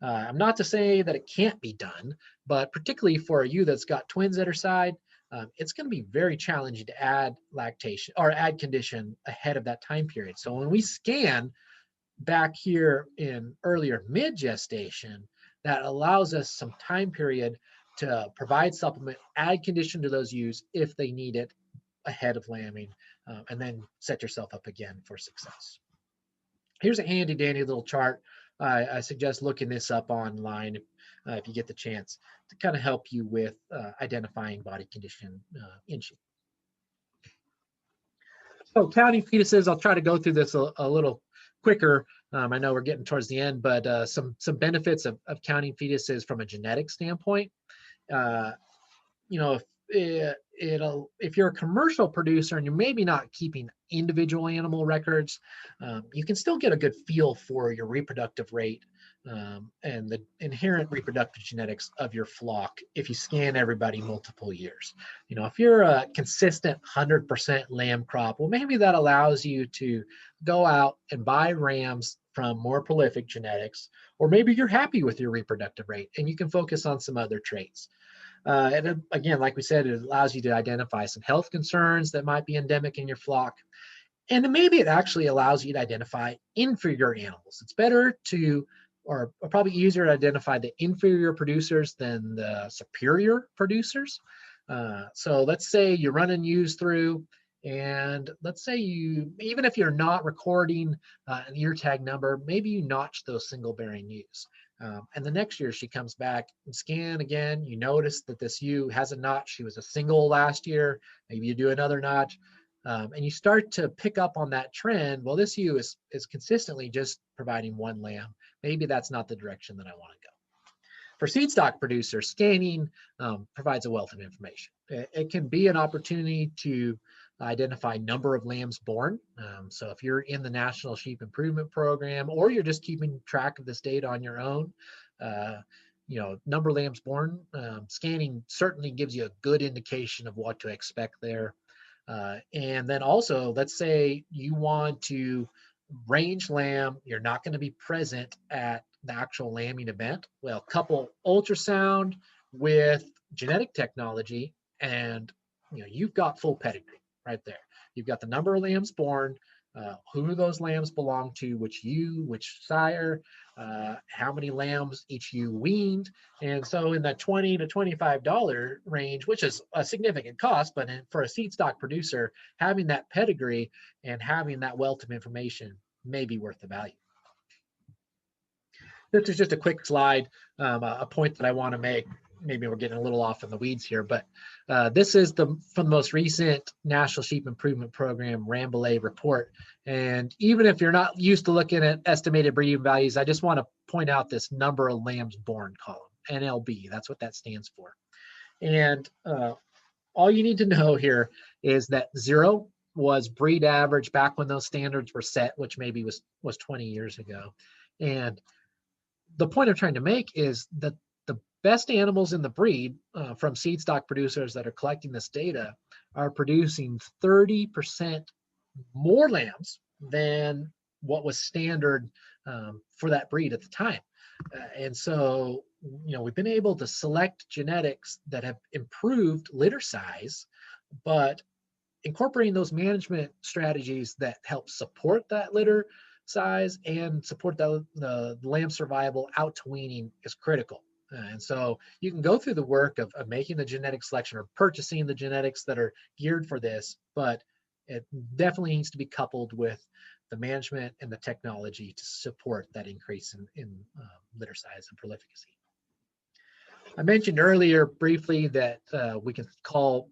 I'm not to say that it can't be done, but particularly for a ewe that's got twins at her side, it's going to be very challenging to add lactation or add condition ahead of that time period. So when we scan back here in earlier mid-gestation, that allows us some time period to provide supplement, add condition to those ewes if they need it ahead of lambing, and then set yourself up again for success. Here's a handy dandy little chart. I suggest looking this up online if you get the chance to kind of help you with identifying body condition in sheep. So counting fetuses, I'll try to go through this a little quicker. I know we're getting towards the end, but some benefits of counting fetuses from a genetic standpoint. You know, if you're a commercial producer and you're maybe not keeping individual animal records, you can still get a good feel for your reproductive rate and the inherent reproductive genetics of your flock if you scan everybody multiple years. You know, if you're a consistent 100% lamb crop, well, maybe that allows you to go out and buy rams from more prolific genetics, or maybe you're happy with your reproductive rate and you can focus on some other traits. And again, like we said, it allows you to identify some health concerns that might be endemic in your flock. And maybe it actually allows you to identify inferior animals. It's better to, or probably easier to identify the inferior producers than the superior producers. So let's say you're running ewes through, and let's say even if you're not recording an ear tag number, maybe you notch those single bearing ewes. And the next year she comes back and scan again. You notice that this ewe has a notch. She was a single last year. Maybe you do another notch. And you start to pick up on that trend. Well, this ewe is consistently just providing one lamb. Maybe that's not the direction that I want to go. For seed stock producers, scanning provides a wealth of information. It can be an opportunity to identify number of lambs born. So if you're in the National Sheep Improvement Program, or you're just keeping track of this data on your own, you know, number of lambs born, scanning certainly gives you a good indication of what to expect there. And then also, let's say you want to range lamb, you're not going to be present at the actual lambing event. Well, couple ultrasound with genetic technology, and you know, you've got full pedigree right there. You've got the number of lambs born, who those lambs belong to, which ewe, which sire, how many lambs each ewe weaned. And so in that $20 to $25 range, which is a significant cost, but for a seed stock producer, having that pedigree and having that wealth of information may be worth the value. This is just a quick slide, a point that I want to make. Maybe we're getting a little off in the weeds here, but this is from the most recent National Sheep Improvement Program Rambouillet report. And even if you're not used to looking at estimated breeding values, I just want to point out this number of lambs born column, NLB. That's what that stands for. And all you need to know here is that 0 was breed average back when those standards were set, which maybe was 20 years ago. And the point I'm trying to make is that the best animals in the breed from seed stock producers that are collecting this data are producing 30% more lambs than what was standard for that breed at the time. And so, you know, we've been able to select genetics that have improved litter size, but incorporating those management strategies that help support that litter size and support the lamb survival out to weaning is critical. And so you can go through the work of making the genetic selection or purchasing the genetics that are geared for this, but it definitely needs to be coupled with the management and the technology to support that increase in litter size and prolificacy. I mentioned earlier briefly that we can call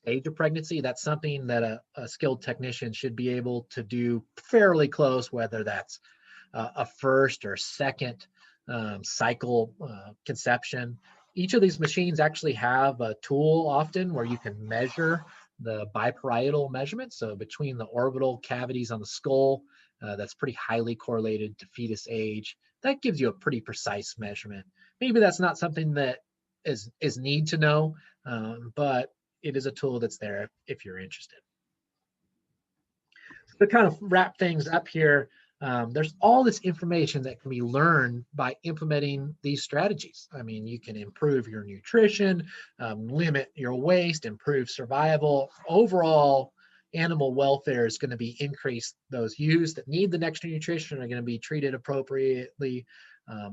stage of pregnancy. That's something that a skilled technician should be able to do fairly close, whether that's a first or second cycle conception. Each of these machines actually have a tool often where you can measure the biparietal measurement. So between the orbital cavities on the skull, that's pretty highly correlated to fetus age. That gives you a pretty precise measurement. Maybe that's not something that is need to know, but it is a tool that's there if you're interested. To kind of wrap things up here, there's all this information that can be learned by implementing these strategies. I mean, you can improve your nutrition, limit your waste, improve survival. Overall, animal welfare is going to be increased. Those ewes that need the extra nutrition are going to be treated appropriately.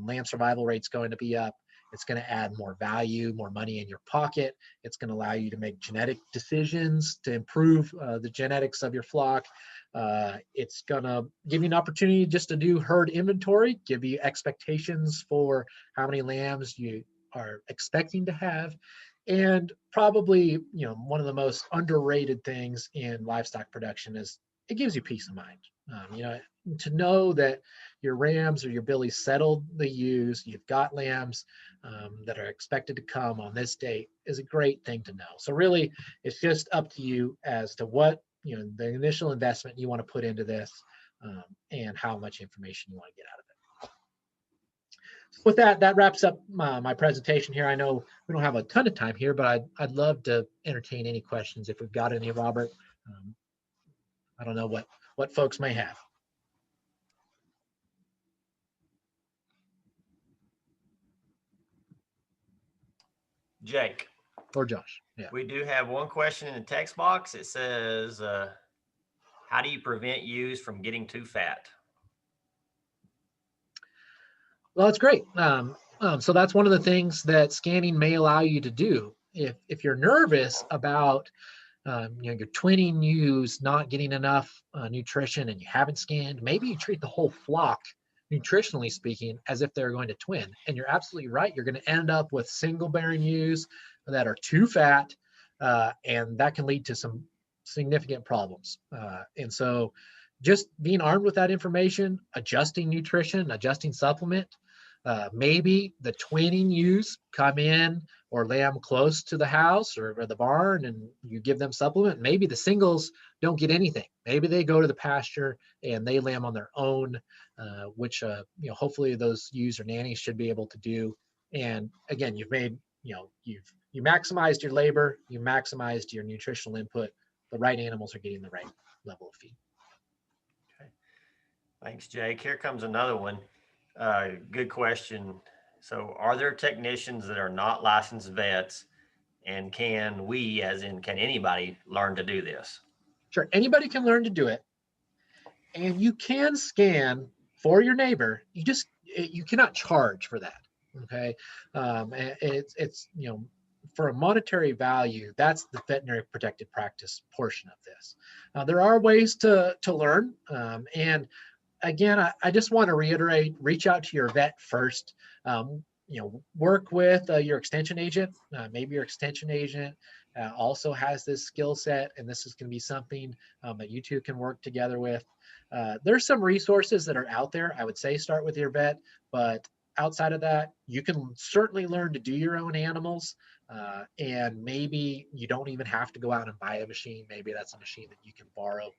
Lamb survival rate's going to be up. It's going to add more value, more money in your pocket. It's going to allow you to make genetic decisions to improve the genetics of your flock. It's going to give you an opportunity just to do herd inventory, give you expectations for how many lambs you are expecting to have. And probably, one of the most underrated things in livestock production is it gives you peace of mind. To know that your rams or your billies settled the ewes, you've got lambs that are expected to come on this date is a great thing to know. So really, it's just up to you as to what, the initial investment you want to put into this and how much information you want to get out of it. So with that wraps up my presentation here. I know we don't have a ton of time here, but I'd love to entertain any questions if we've got any, Robert. I don't know what folks may have. Jake. Or Josh. Yeah. We do have one question in the text box. It says, how do you prevent ewes from getting too fat? Well, it's great. So that's one of the things that scanning may allow you to do. If you're nervous about your twinning ewes not getting enough nutrition and you haven't scanned, maybe you treat the whole flock, nutritionally speaking, as if they're going to twin. And you're absolutely right. You're going to end up with single bearing ewes that are too fat, and that can lead to some significant problems. And so just being armed with that information, adjusting nutrition, adjusting supplement, maybe the twinning ewes come in or lay them close to the house or the barn and you give them supplement. Maybe the singles don't get anything. Maybe they go to the pasture and they lay them on their own, which hopefully those ewes or nannies should be able to do. And again, you've made, you maximized your labor, you maximized your nutritional input. The right animals are getting the right level of feed. Okay. Thanks, Jake. Here comes another one. Good question. So are there technicians that are not licensed vets, and can anybody learn to do this? Sure, anybody can learn to do it. And you can scan for your neighbor. You cannot charge for that. Okay. It's for a monetary value, that's the veterinary protected practice portion of this. There are ways to learn. And again, I just want to reiterate, reach out to your vet first. Work with your extension agent. Maybe your extension agent also has this skill set, and this is going to be something that you two can work together with. There's some resources that are out there. I would say start with your vet, but outside of that, you can certainly learn to do your own animals. And maybe you don't even have to go out and buy a machine. Maybe that's a machine that you can borrow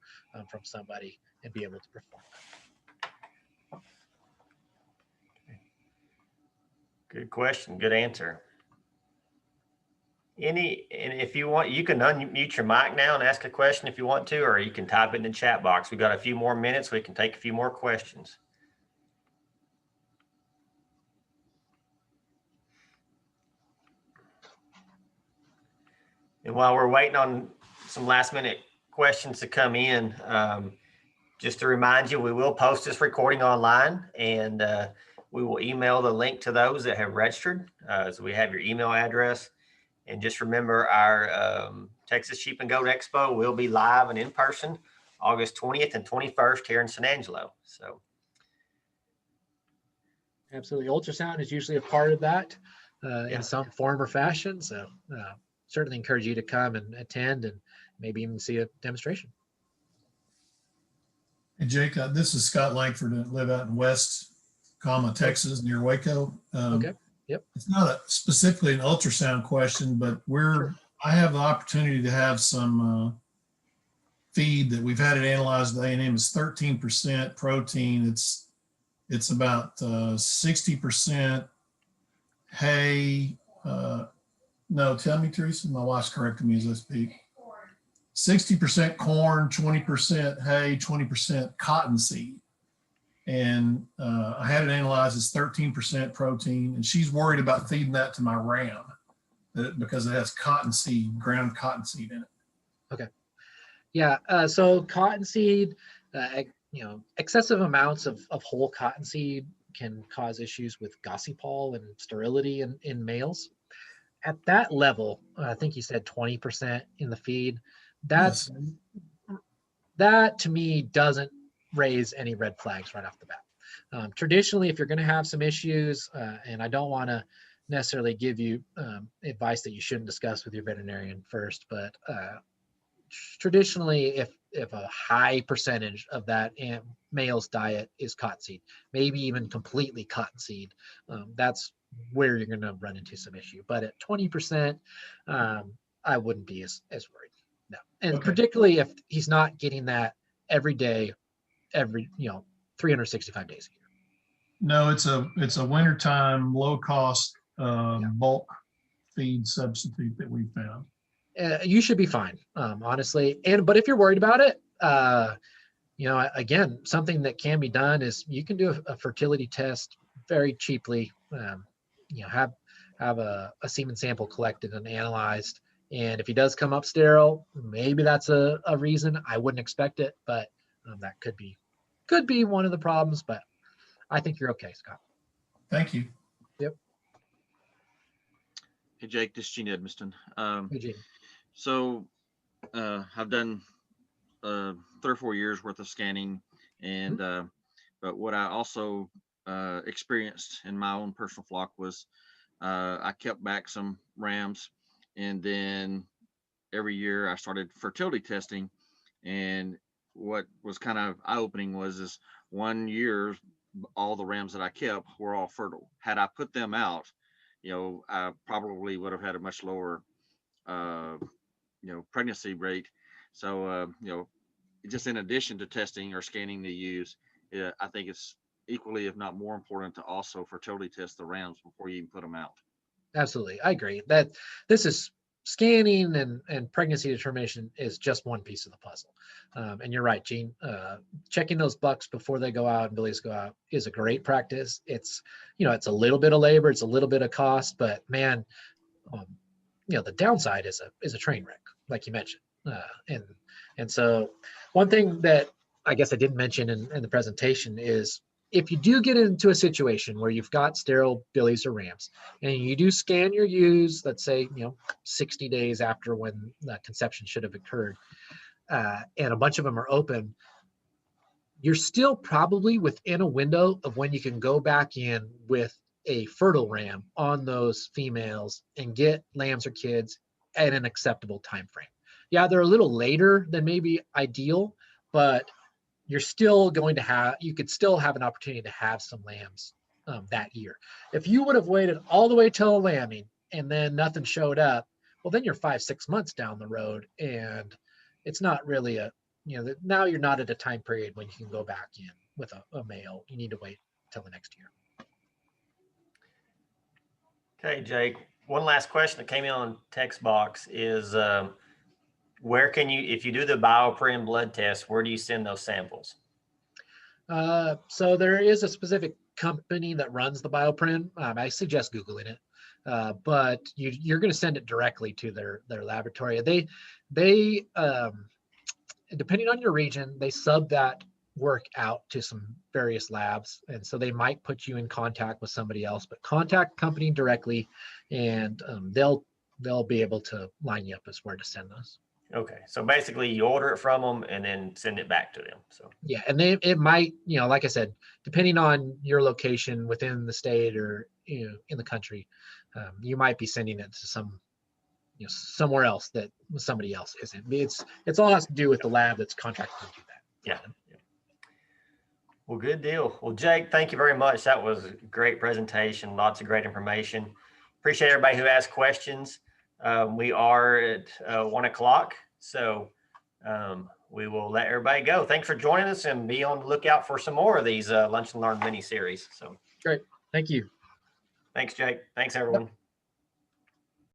from somebody and be able to perform that. Good question. Good answer. And if you want, you can unmute your mic now and ask a question if you want to, or you can type it in the chat box. We've got a few more minutes. We can take a few more questions. And while we're waiting on some last minute questions to come in, just to remind you, we will post this recording online, and we will email the link to those that have registered. So we have your email address. And just remember, our Texas Sheep and Goat Expo will be live and in person August 20th and 21st here in San Angelo. So, absolutely, ultrasound is usually a part of that in some form or fashion. So, certainly encourage you to come and attend, and maybe even see a demonstration. Hey, Jake, this is Scott Langford. I live out in West, Texas, near Waco. Okay. Yep. It's not specifically an ultrasound question, but I have the opportunity to have some feed that we've had it analyzed. The A&M is 13% protein. It's about 60% hay, No, tell me, Teresa. My wife's correcting me as I speak. 60% corn, 20% hay, 20% cottonseed. And I had it analyzed as 13% protein, and she's worried about feeding that to my ram because it has cottonseed, ground cottonseed in it. Okay. Yeah. So cottonseed, excessive amounts of whole cottonseed can cause issues with gossypol and sterility in males. At that level, I think you said 20% in the feed. Yes. That to me doesn't raise any red flags right off the bat. Traditionally, if you're going to have some issues, and I don't want to necessarily give you advice that you shouldn't discuss with your veterinarian first, but traditionally, if a high percentage of that male's diet is cottonseed, maybe even completely cottonseed, that's where you're going to run into some issue. But at 20%, I wouldn't be as worried. No, and Okay. particularly if he's not getting that every day, 365 days a year. No, it's a wintertime, low cost bulk feed substitute that we found. You should be fine, honestly. But if you're worried about it, again, something that can be done is you can do a fertility test very cheaply. Have a semen sample collected and analyzed. And if he does come up sterile, maybe that's a reason. I wouldn't expect it, but that could be one of the problems. But I think you're okay, Scott. Thank you. Yep. Hey, Jake, this is Gene Edmiston. Hey, Gene. So I've done 3 or 4 years worth of scanning, and but what I also experienced in my own personal flock was I kept back some rams, and then every year I started fertility testing. And what was kind of eye-opening was 1 year all the rams that I kept were all fertile. Had I put them out, I probably would have had a much lower pregnancy rate. So just in addition to testing or scanning the ewes, I think it's equally, if not more important, to also fertility test the rams before you even put them out. Absolutely. I agree that this is scanning and pregnancy determination is just one piece of the puzzle. And you're right, Gene. Checking those bucks before they go out and billies go out is a great practice. It's a little bit of labor, it's a little bit of cost, but man, the downside is a train wreck, like you mentioned. And so one thing that I guess I didn't mention in the presentation is if you do get into a situation where you've got sterile billies or rams and you do scan your ewes, let's say 60 days after when that conception should have occurred, and a bunch of them are open, you're still probably within a window of when you can go back in with a fertile ram on those females and get lambs or kids at an acceptable time frame. Yeah, they're a little later than maybe ideal, but you're still going to you could still have an opportunity to have some lambs that year. If you would have waited all the way till lambing and then nothing showed up, well, then you're 5-6 months down the road, and it's not really now you're not at a time period when you can go back in with a male. You need to wait till the next year. Okay, Jake, one last question that came in on text box is where can you, if you do the Bioprint blood test, where do you send those samples? So there is a specific company that runs the Bioprint. I suggest Googling it, but you're going to send it directly to their laboratory. They depending on your region, they sub that work out to some various labs, and so they might put you in contact with somebody else. But contact company directly, and they'll be able to line you up as where to send those. Okay, so basically you order it from them and then send it back to them. So yeah, and it might, like I said, depending on your location within the state or in the country, you might be sending it to somewhere else that somebody else isn't. It's all has to do with the lab that's contracted to do that. Yeah. Well, good deal. Well, Jake, thank you very much. That was a great presentation. Lots of great information. Appreciate everybody who asked questions. We are at 1 o'clock, so we will let everybody go. Thanks for joining us, and be on the lookout for some more of these Lunch and Learn mini series. So great. Thank you. Thanks, Jake. Thanks, everyone. Yep.